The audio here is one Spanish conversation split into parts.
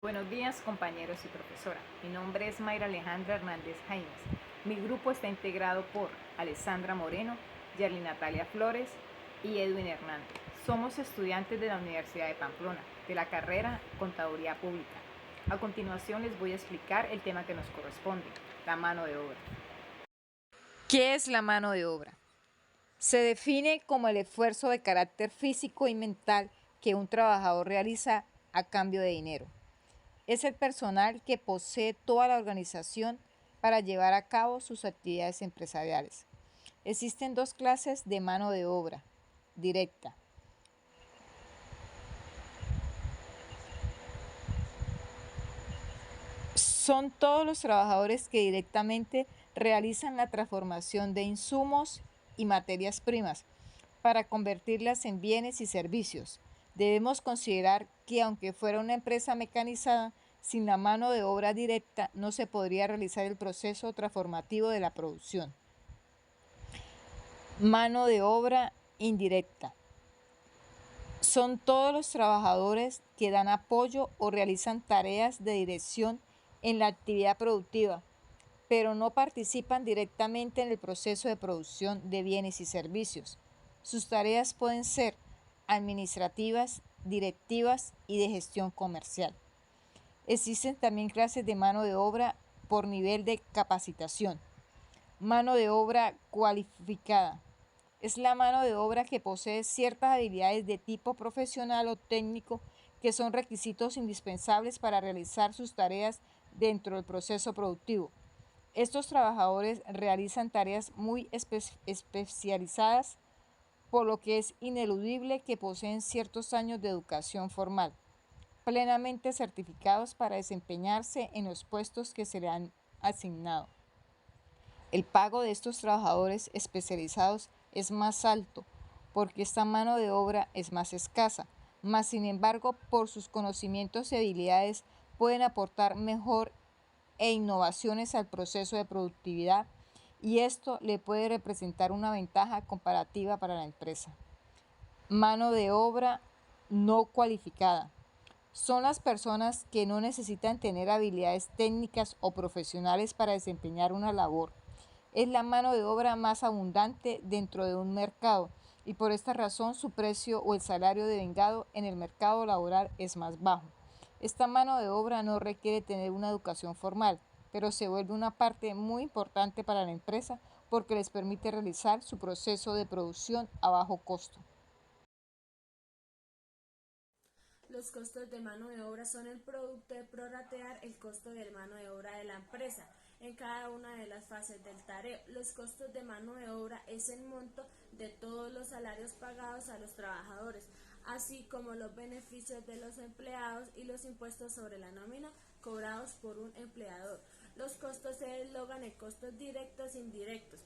Buenos días, compañeros y profesora. Mi nombre es Mayra Alejandra Hernández Jaimes. Mi grupo está integrado por Alessandra Moreno, Yerly Natalia Flores y Edwin Hernández. Somos estudiantes de la Universidad de Pamplona, de la carrera Contaduría Pública. A continuación les voy a explicar el tema que nos corresponde, la mano de obra. ¿Qué es la mano de obra? Se define como el esfuerzo de carácter físico y mental que un trabajador realiza a cambio de dinero. Es el personal que posee toda la organización para llevar a cabo sus actividades empresariales. Existen dos clases de mano de obra directa. Son todos los trabajadores que directamente realizan la transformación de insumos y materias primas para convertirlas en bienes y servicios. Debemos considerar que aunque fuera una empresa mecanizada, sin la mano de obra directa no se podría realizar el proceso transformativo de la producción. Mano de obra indirecta. Son todos los trabajadores que dan apoyo o realizan tareas de dirección en la actividad productiva, pero no participan directamente en el proceso de producción de bienes y servicios. Sus tareas pueden ser administrativas, directivas y de gestión comercial. Existen también clases de mano de obra por nivel de capacitación. Mano de obra cualificada. Es la mano de obra que posee ciertas habilidades de tipo profesional o técnico que son requisitos indispensables para realizar sus tareas dentro del proceso productivo. Estos trabajadores realizan tareas muy especializadas, por lo que es ineludible que poseen ciertos años de educación formal, plenamente certificados para desempeñarse en los puestos que se le han asignado. El pago de estos trabajadores especializados es más alto porque esta mano de obra es más escasa, mas sin embargo por sus conocimientos y habilidades pueden aportar mejor e innovaciones al proceso de productividad y esto le puede representar una ventaja comparativa para la empresa. Mano de obra no cualificada. Son las personas que no necesitan tener habilidades técnicas o profesionales para desempeñar una labor. Es la mano de obra más abundante dentro de un mercado y por esta razón su precio o el salario devengado en el mercado laboral es más bajo. Esta mano de obra no requiere tener una educación formal, pero se vuelve una parte muy importante para la empresa porque les permite realizar su proceso de producción a bajo costo. Los costos de mano de obra son el producto de prorratear el costo de mano de obra de la empresa en cada una de las fases del tareo. Los costos de mano de obra es el monto de todos los salarios pagados a los trabajadores, así como los beneficios de los empleados y los impuestos sobre la nómina cobrados por un empleador. Los costos se deslogan en costos directos e indirectos.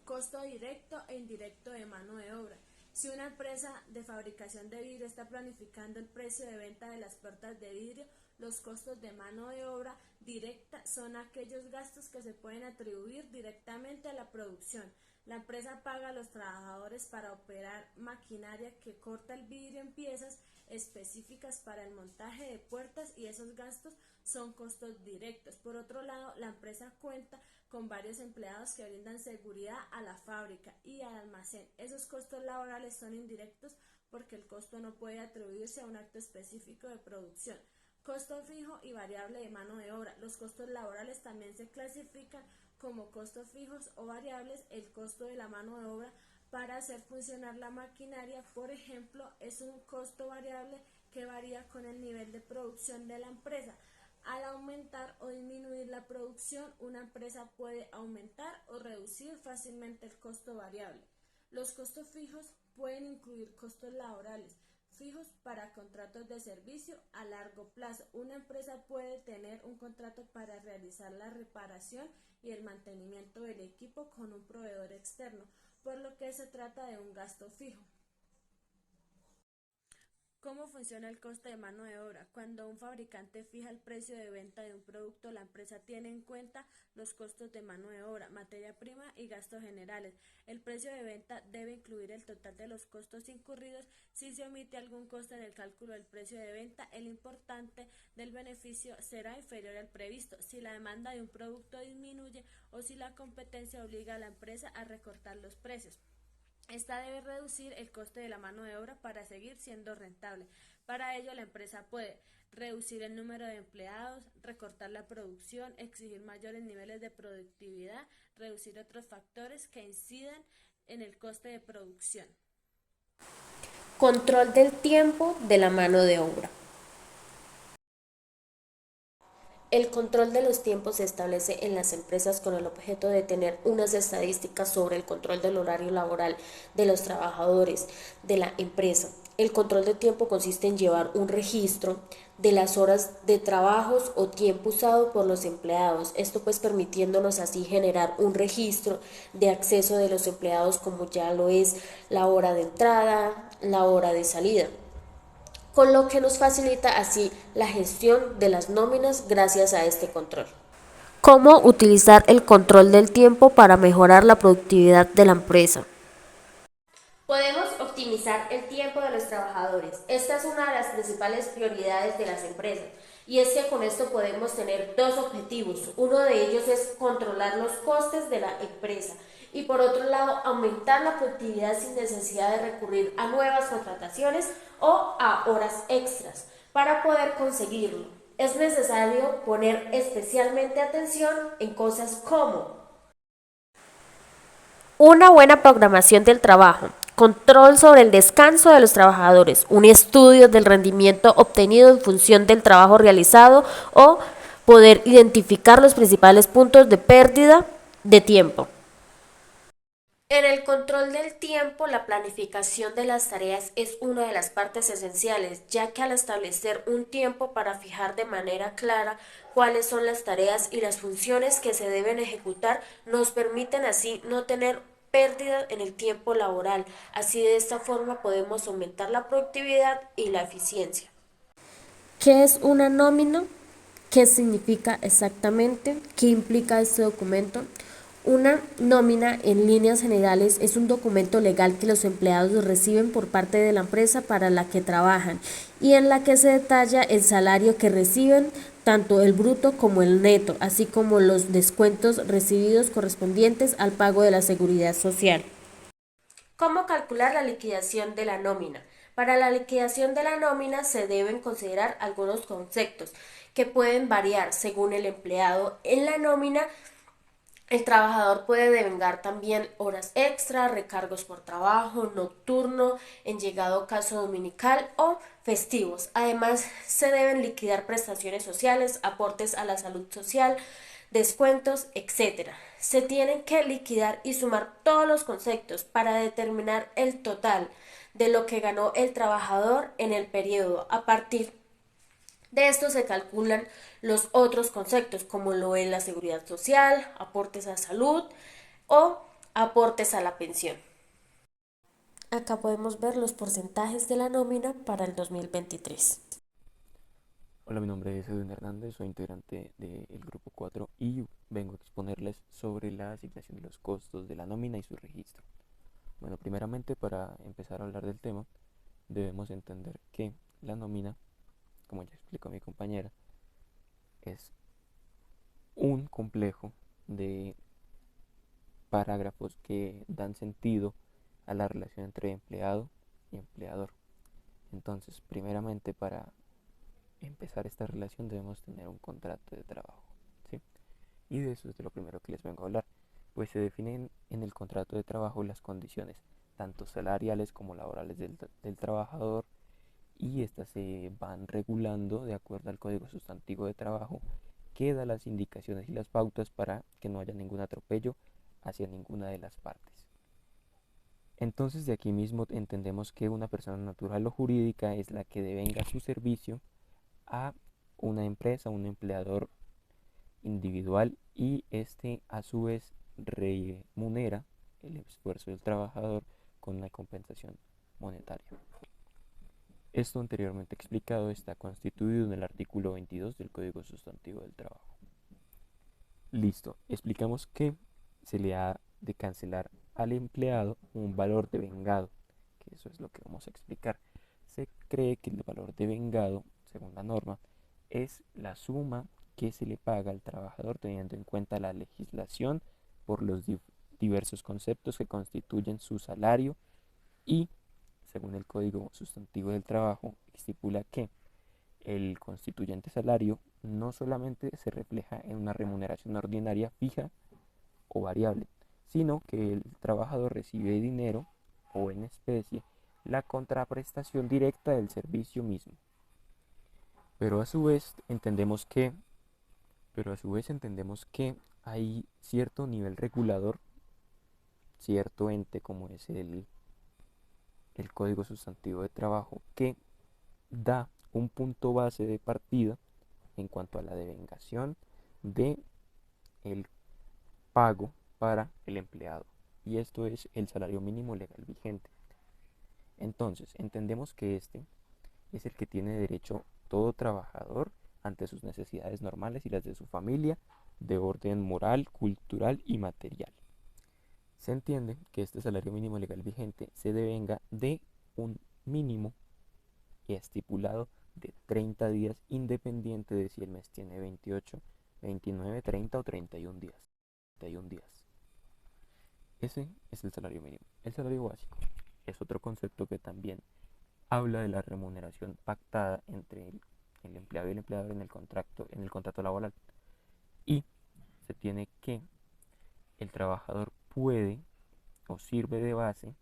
Costo directo e indirecto de mano de obra. Si una empresa de fabricación de vidrio está planificando el precio de venta de las puertas de vidrio, los costos de mano de obra directa son aquellos gastos que se pueden atribuir directamente a la producción. La empresa paga a los trabajadores para operar maquinaria que corta el vidrio en piezas específicas para el montaje de puertas y esos gastos son costos directos. Por otro lado, la empresa cuenta con varios empleados que brindan seguridad a la fábrica y al almacén. Esos costos laborales son indirectos porque el costo no puede atribuirse a un acto específico de producción. Costo fijo y variable de mano de obra. Los costos laborales también se clasifican como costos fijos o variables. El costo de la mano de obra para hacer funcionar la maquinaria, por ejemplo, es un costo variable que varía con el nivel de producción de la empresa. Al aumentar o disminuir la producción, una empresa puede aumentar o reducir fácilmente el costo variable. Los costos fijos pueden incluir costos laborales fijos para contratos de servicio a largo plazo. Una empresa puede tener un contrato para realizar la reparación y el mantenimiento del equipo con un proveedor externo, por lo que se trata de un gasto fijo. ¿Cómo funciona el coste de mano de obra? Cuando un fabricante fija el precio de venta de un producto, la empresa tiene en cuenta los costos de mano de obra, materia prima y gastos generales. El precio de venta debe incluir el total de los costos incurridos. Si se omite algún coste en el cálculo del precio de venta, el importante del beneficio será inferior al previsto. Si la demanda de un producto disminuye o si la competencia obliga a la empresa a recortar los precios. Esta debe reducir el coste de la mano de obra para seguir siendo rentable. Para ello, la empresa puede reducir el número de empleados, recortar la producción, exigir mayores niveles de productividad, reducir otros factores que incidan en el coste de producción. Control del tiempo de la mano de obra. El control de los tiempos se establece en las empresas con el objeto de tener unas estadísticas sobre el control del horario laboral de los trabajadores de la empresa. El control de tiempo consiste en llevar un registro de las horas de trabajos o tiempo usado por los empleados. Esto pues permitiéndonos así generar un registro de acceso de los empleados como ya lo es la hora de entrada, la hora de salida, con lo que nos facilita así la gestión de las nóminas gracias a este control. ¿Cómo utilizar el control del tiempo para mejorar la productividad de la empresa? Podemos optimizar el tiempo de los trabajadores. Esta es una de las principales prioridades de las empresas. Y es que con esto podemos tener dos objetivos. Uno de ellos es controlar los costes de la empresa y por otro lado aumentar la productividad sin necesidad de recurrir a nuevas contrataciones o a horas extras. Para poder conseguirlo, es necesario poner especialmente atención en cosas como una buena programación del trabajo, control sobre el descanso de los trabajadores, un estudio del rendimiento obtenido en función del trabajo realizado o poder identificar los principales puntos de pérdida de tiempo. En el control del tiempo, la planificación de las tareas es una de las partes esenciales, ya que al establecer un tiempo para fijar de manera clara cuáles son las tareas y las funciones que se deben ejecutar, nos permiten así no tener pérdida en el tiempo laboral. Así de esta forma podemos aumentar la productividad y la eficiencia. ¿Qué es una nómina? ¿Qué significa exactamente? ¿Qué implica este documento? Una nómina, en líneas generales, es un documento legal que los empleados reciben por parte de la empresa para la que trabajan y en la que se detalla el salario que reciben, tanto el bruto como el neto, así como los descuentos recibidos correspondientes al pago de la seguridad social. ¿Cómo calcular la liquidación de la nómina? Para la liquidación de la nómina se deben considerar algunos conceptos que pueden variar según el empleado. En la nómina, el trabajador puede devengar también horas extra, recargos por trabajo, nocturno, en llegado caso dominical o festivos. Además, se deben liquidar prestaciones sociales, aportes a la salud social, descuentos, etc. Se tienen que liquidar y sumar todos los conceptos para determinar el total de lo que ganó el trabajador en el periodo. A partir de esto se calculan los otros conceptos, como lo es la seguridad social, aportes a salud o aportes a la pensión. Acá podemos ver los porcentajes de la nómina para el 2023. Hola, mi nombre es Edwin Hernández, soy integrante del Grupo 4 y vengo a exponerles sobre la asignación de los costos de la nómina y su registro. Bueno, primeramente para empezar a hablar del tema, debemos entender que la nómina, como ya explicó mi compañera, es un complejo de parágrafos que dan sentido a la relación entre empleado y empleador. Entonces, primeramente para empezar esta relación debemos tener un contrato de trabajo, ¿sí? Y de eso es de lo primero que les vengo a hablar, pues se definen en el contrato de trabajo las condiciones, tanto salariales como laborales del trabajador, y estas se van regulando de acuerdo al Código Sustantivo de Trabajo, que da las indicaciones y las pautas para que no haya ningún atropello hacia ninguna de las partes. Entonces de aquí mismo entendemos que una persona natural o jurídica es la que devenga su servicio a una empresa, un empleador individual, y este a su vez remunera el esfuerzo del trabajador con una compensación monetaria. Esto anteriormente explicado está constituido en el artículo 22 del Código Sustantivo del Trabajo. Listo, explicamos que se le ha de cancelar al empleado un valor devengado, que eso es lo que vamos a explicar. Se cree que el valor devengado, según la norma, es la suma que se le paga al trabajador teniendo en cuenta la legislación por los diversos conceptos que constituyen su salario y, según el Código Sustantivo del Trabajo, estipula que el constituyente salario no solamente se refleja en una remuneración ordinaria fija o variable, sino que el trabajador recibe dinero o en especie la contraprestación directa del servicio mismo. Pero a su vez entendemos que, hay cierto nivel regulador, cierto ente como es el Código Sustantivo de Trabajo, que da un punto base de partida en cuanto a la devengación de el pago para el empleado, y esto es el salario mínimo legal vigente. Entonces, entendemos que este es el que tiene derecho todo trabajador ante sus necesidades normales y las de su familia, de orden moral, cultural y material. Se entiende que este salario mínimo legal vigente se devenga de un mínimo estipulado de 30 días, independiente de si el mes tiene 28, 29, 30 o 31 días. 31 días. Ese es el salario mínimo. El salario básico es otro concepto que también habla de la remuneración pactada entre el empleado y el empleador en el contrato laboral. Y se tiene que el trabajador puede o sirve de base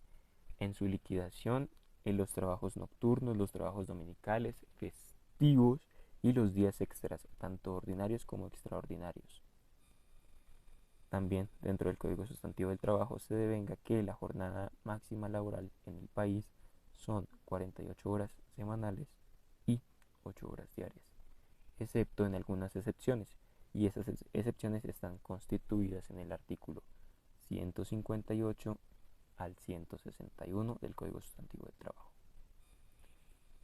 en su liquidación en los trabajos nocturnos, los trabajos dominicales, festivos y los días extras, tanto ordinarios como extraordinarios. También dentro del Código Sustantivo del Trabajo se devenga que la jornada máxima laboral en el país son 48 horas semanales y 8 horas diarias, excepto en algunas excepciones, y esas excepciones están constituidas en el artículo 158 al 161 del Código Sustantivo del Trabajo.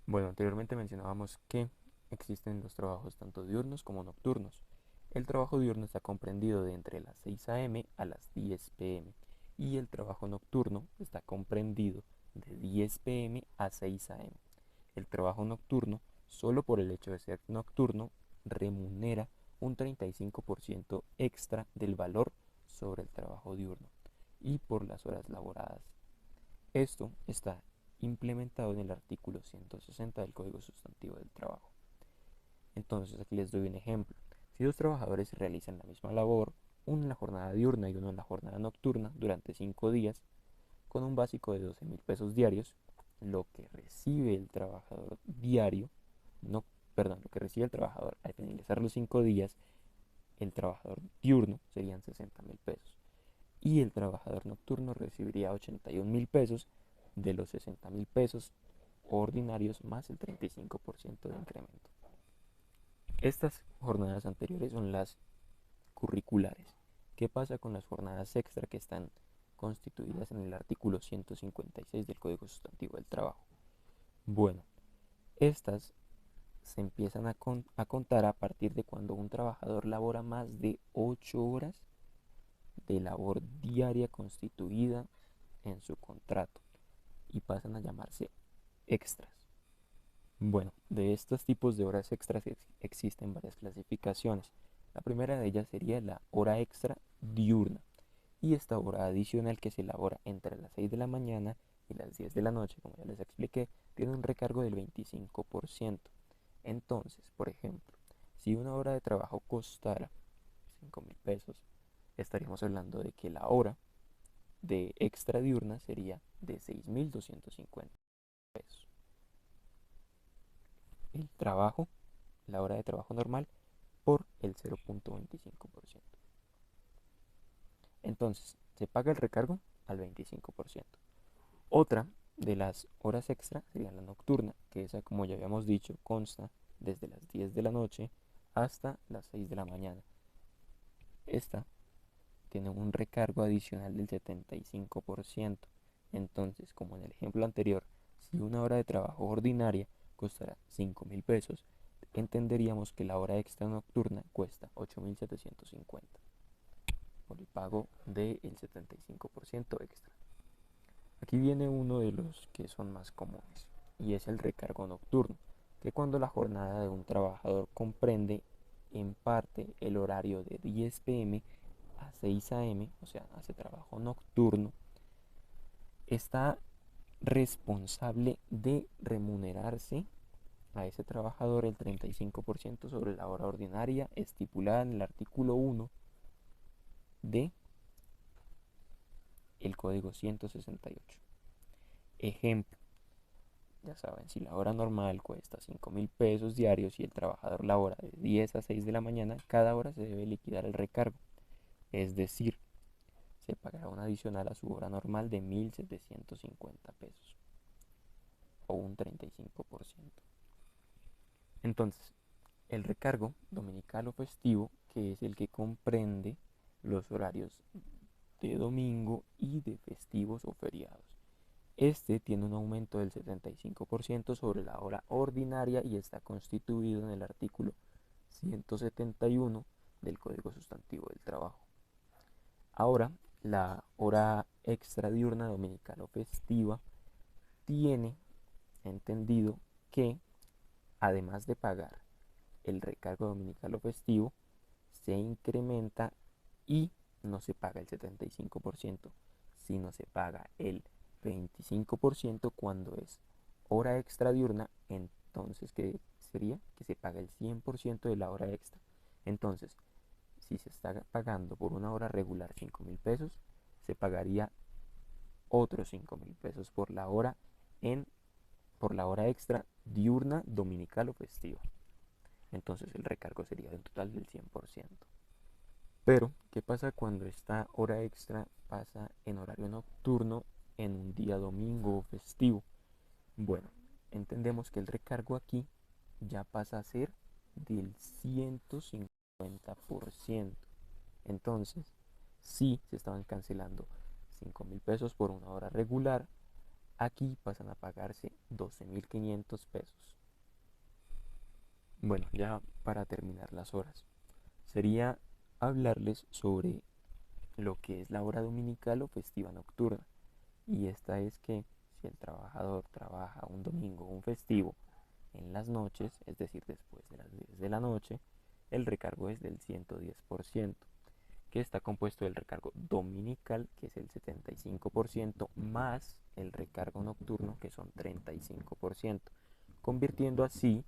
Bueno, anteriormente mencionábamos que existen los trabajos tanto diurnos como nocturnos. El trabajo diurno está comprendido de entre las 6 a.m. a las 10 p.m. y el trabajo nocturno está comprendido de 10 p.m. a 6 a.m. El trabajo nocturno, solo por el hecho de ser nocturno, remunera un 35% extra del valor sobre el trabajo diurno y por las horas laboradas. Esto está implementado en el artículo 160 del Código Sustantivo del Trabajo. Entonces aquí les doy un ejemplo. Si dos trabajadores realizan la misma labor, uno en la jornada diurna y uno en la jornada nocturna, durante 5 días, con un básico de 12.000 pesos diarios, lo que recibe el trabajador diario, lo que recibe el trabajador al finalizar los 5 días, el trabajador diurno serían 60.000 pesos. Y el trabajador nocturno recibiría 81.000 pesos de los 60.000 pesos ordinarios más el 35% de incremento. Estas jornadas anteriores son las curriculares. ¿Qué pasa con las jornadas extra que están constituidas en el artículo 156 del Código Sustantivo del Trabajo? Bueno, estas se empiezan a contar a partir de cuando un trabajador labora más de 8 horas de labor diaria constituida en su contrato y pasan a llamarse extras. Bueno, de estos tipos de horas extras existen varias clasificaciones. La primera de ellas sería la hora extra diurna, y esta hora adicional que se elabora entre las 6 de la mañana y las 10 de la noche, como ya les expliqué, tiene un recargo del 25%. Entonces, por ejemplo, si una hora de trabajo costara 5.000 pesos, estaríamos hablando de que la hora de extra diurna sería de 6.250 pesos. El trabajo, la hora de trabajo normal, por el 0.25%. Entonces, se paga el recargo al 25%. Otra de las horas extra sería la nocturna, que esa, como ya habíamos dicho, consta desde las 10 de la noche hasta las 6 de la mañana. Esta tiene un recargo adicional del 75%. Entonces, como en el ejemplo anterior, si una hora de trabajo ordinaria costará 5.000 pesos, entenderíamos que la hora extra nocturna cuesta 8.750 por el pago del 75% extra. Aquí viene uno de los que son más comunes y es el recargo nocturno, que cuando la jornada de un trabajador comprende en parte el horario de 10 p.m. a 6 a.m., o sea, hace trabajo nocturno, está responsable de remunerarse a ese trabajador el 35% sobre la hora ordinaria estipulada en el artículo 1 de el Código 168. Ejemplo, ya saben, si la hora normal cuesta 5.000 pesos diarios y el trabajador labora de 10 a 6 de la mañana, cada hora se debe liquidar el recargo. Es decir, se pagará un adicional a su hora normal de 1.750 pesos o un 35%. Entonces, el recargo dominical o festivo, que es el que comprende los horarios de domingo y de festivos o feriados. Este tiene un aumento del 75% sobre la hora ordinaria y está constituido en el artículo 171 del Código Sustantivo del Trabajo. Ahora, la hora extra diurna, dominical o festiva tiene entendido que, además de pagar el recargo dominical o festivo, se incrementa y no se paga el 75%, sino se paga el 25% cuando es hora extra diurna. Entonces, ¿qué sería? Que se paga el 100% de la hora extra. Entonces, si se está pagando por una hora regular 5.000 pesos, se pagaría otros 5.000 pesos por la hora extra diurna, dominical o festiva. Entonces el recargo sería del total del 100%. Pero, ¿qué pasa cuando esta hora extra pasa en horario nocturno en un día domingo o festivo? Bueno, entendemos que el recargo aquí ya pasa a ser del 150%. Entonces, si se estaban cancelando 5.000 pesos por una hora regular, aquí pasan a pagarse 12.500 pesos. Bueno, ya para terminar las horas, sería hablarles sobre lo que es la hora dominical o festiva nocturna. Y esta es que si el trabajador trabaja un domingo o un festivo en las noches, es decir, después de las 10 de la noche, el recargo es del 110%, que está compuesto del recargo dominical, que es el 75%, más el recargo nocturno, que son 35%, convirtiendo así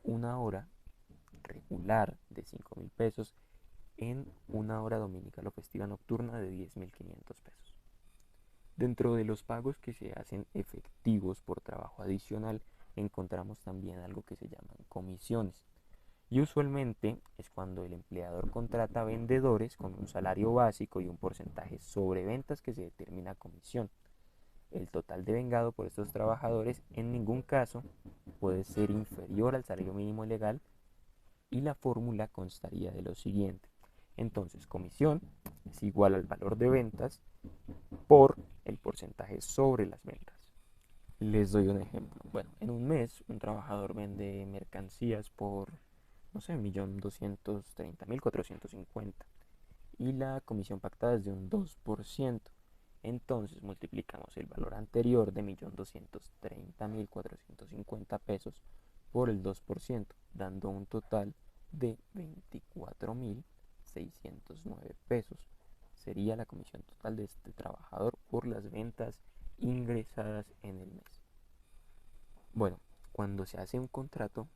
una hora regular de 5.000 pesos en una hora dominical o festiva nocturna de 10.500 pesos. Dentro de los pagos que se hacen efectivos por trabajo adicional, encontramos también algo que se llaman comisiones. Y usualmente es cuando el empleador contrata vendedores con un salario básico y un porcentaje sobre ventas que se determina a comisión. El total devengado por estos trabajadores en ningún caso puede ser inferior al salario mínimo legal y la fórmula constaría de lo siguiente. Entonces, comisión es igual al valor de ventas por el porcentaje sobre las ventas. Les doy un ejemplo. Bueno, en un mes un trabajador vende mercancías por, no sé, 1.230.450 y la comisión pactada es de un 2%. Entonces multiplicamos el valor anterior de 1.230.450 pesos por el 2%, dando un total de 24.609 pesos. Sería la comisión total de este trabajador por las ventas ingresadas en el mes. Bueno, cuando se hace un contrato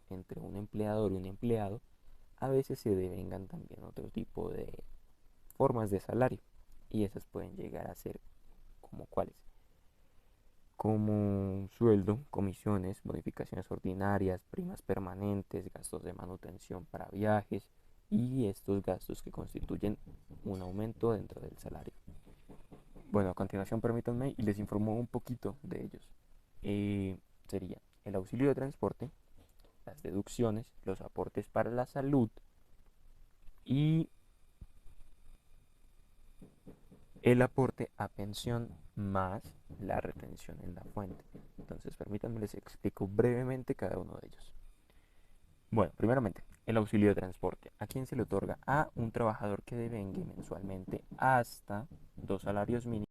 entre un empleador y un empleado, a veces se devengan también otro tipo de formas de salario, y esas pueden llegar a ser como cuáles: como sueldo, comisiones, bonificaciones ordinarias, primas permanentes, gastos de manutención para viajes y estos gastos que constituyen un aumento dentro del salario. Bueno, a continuación permítanme y les informo un poquito de ellos. Sería el auxilio de transporte, las deducciones, los aportes para la salud y el aporte a pensión más la retención en la fuente. Entonces, permítanme les explico brevemente cada uno de ellos. Bueno, primeramente, el auxilio de transporte. ¿A quién se le otorga? A un trabajador que devengue mensualmente hasta 2 salarios mínimos